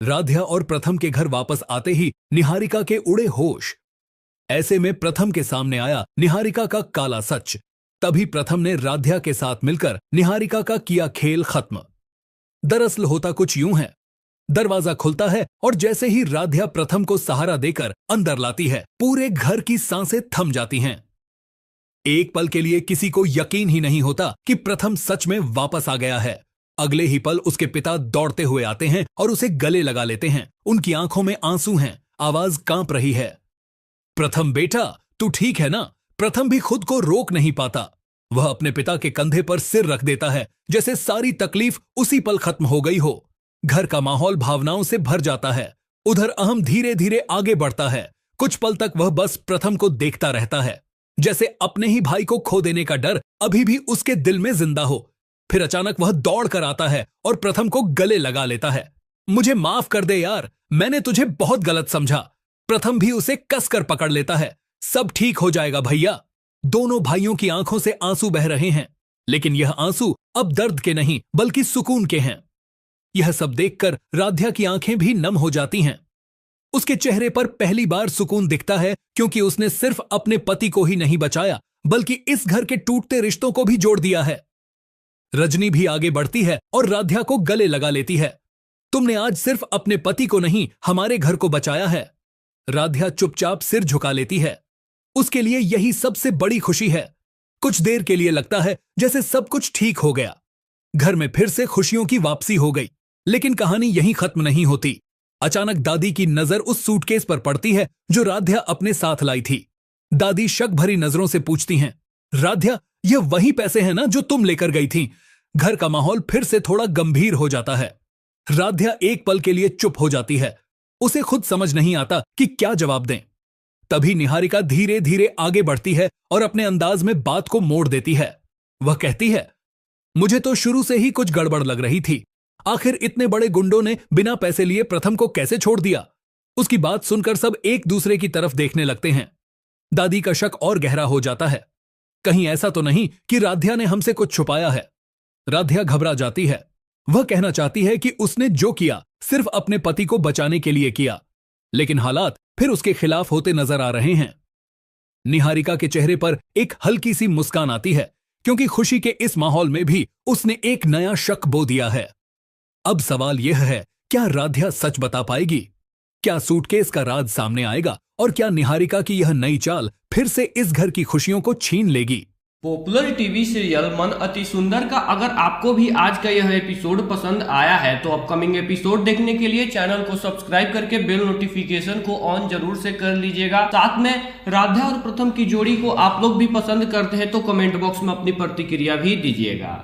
राध्या और प्रथम के घर वापस आते ही निहारिका के उड़े होश। ऐसे में प्रथम के सामने आया निहारिका का काला सच। तभी प्रथम ने राध्या के साथ मिलकर निहारिका का किया खेल खत्म। दरअसल होता कुछ यूं है, दरवाजा खुलता है और जैसे ही राध्या प्रथम को सहारा देकर अंदर लाती है, पूरे घर की सांसें थम जाती हैं। एक पल के लिए किसी को यकीन ही नहीं होता कि प्रथम सच में वापस आ गया है। अगले ही पल उसके पिता दौड़ते हुए आते हैं और उसे गले लगा लेते हैं। उनकी आंखों में आंसू हैं, आवाज कांप रही है। प्रथम बेटा, तू ठीक है ना? प्रथम भी खुद को रोक नहीं पाता। वह अपने पिता के कंधे पर सिर रख देता है, जैसे सारी तकलीफ उसी पल खत्म हो गई हो। घर का माहौल भावनाओं से भर जाता है। उधर अहम धीरे धीरे आगे बढ़ता है। कुछ पल तक वह बस प्रथम को देखता रहता है, जैसे अपने ही भाई को खो देने का डर अभी भी उसके दिल में जिंदा हो। फिर अचानक वह दौड़ कर आता है और प्रथम को गले लगा लेता है। मुझे माफ कर दे यार, मैंने तुझे बहुत गलत समझा। प्रथम भी उसे कसकर पकड़ लेता है। सब ठीक हो जाएगा भैया। दोनों भाइयों की आंखों से आंसू बह रहे हैं, लेकिन यह आंसू अब दर्द के नहीं बल्कि सुकून के हैं। यह सब देखकर राध्या की आंखें भी नम हो जाती हैं। उसके चेहरे पर पहली बार सुकून दिखता है, क्योंकि उसने सिर्फ अपने पति को ही नहीं बचाया, बल्कि इस घर के टूटते रिश्तों को भी जोड़ दिया है। रजनी भी आगे बढ़ती है और राध्या को गले लगा लेती है। तुमने आज सिर्फ अपने पति को नहीं, हमारे घर को बचाया है। राध्या चुपचाप सिर झुका लेती है। उसके लिए यही सबसे बड़ी खुशी है। कुछ देर के लिए लगता है जैसे सब कुछ ठीक हो गया। घर में फिर से खुशियों की वापसी हो गई। लेकिन कहानी यहीं खत्म नहीं होती। अचानक दादी की नजर उस सूटकेस पर पड़ती है जो राध्या अपने साथ लाई थी। दादी शक भरी नजरों से पूछती हैं, राध्या, ये वही पैसे हैं ना जो तुम लेकर गई थी? घर का माहौल फिर से थोड़ा गंभीर हो जाता है। राध्या एक पल के लिए चुप हो जाती है। उसे खुद समझ नहीं आता कि क्या जवाब दें। तभी निहारिका धीरे धीरे आगे बढ़ती है और अपने अंदाज में बात को मोड़ देती है। वह कहती है, मुझे तो शुरू से ही कुछ गड़बड़ लग रही थी। आखिर इतने बड़े गुंडों ने बिना पैसे लिए प्रथम को कैसे छोड़ दिया? उसकी बात सुनकर सब एक दूसरे की तरफ देखने लगते हैं। दादी का शक और गहरा हो जाता है। कहीं ऐसा तो नहीं कि राध्या ने हमसे कुछ छुपाया है? राध्या घबरा जाती है। वह कहना चाहती है कि उसने जो किया सिर्फ अपने पति को बचाने के लिए किया, लेकिन हालात फिर उसके खिलाफ होते नजर आ रहे हैं। निहारिका के चेहरे पर एक हल्की सी मुस्कान आती है, क्योंकि खुशी के इस माहौल में भी उसने एक नया शक बो दिया है। अब सवाल यह है, क्या राध्या सच बता पाएगी? क्या सूटकेस का राज सामने आएगा? और क्या निहारिका की यह नई चाल फिर से इस घर की खुशियों को छीन लेगी? पॉपुलर टीवी सीरियल मन अति सुंदर का अगर आपको भी आज का यह एपिसोड पसंद आया है तो अपकमिंग एपिसोड देखने के लिए चैनल को सब्सक्राइब करके बेल नोटिफिकेशन को ऑन जरूर से कर लीजिएगा। साथ में राध्या और प्रथम की जोड़ी को आप लोग भी पसंद करते हैं तो कमेंट बॉक्स में अपनी प्रतिक्रिया भी दीजिएगा।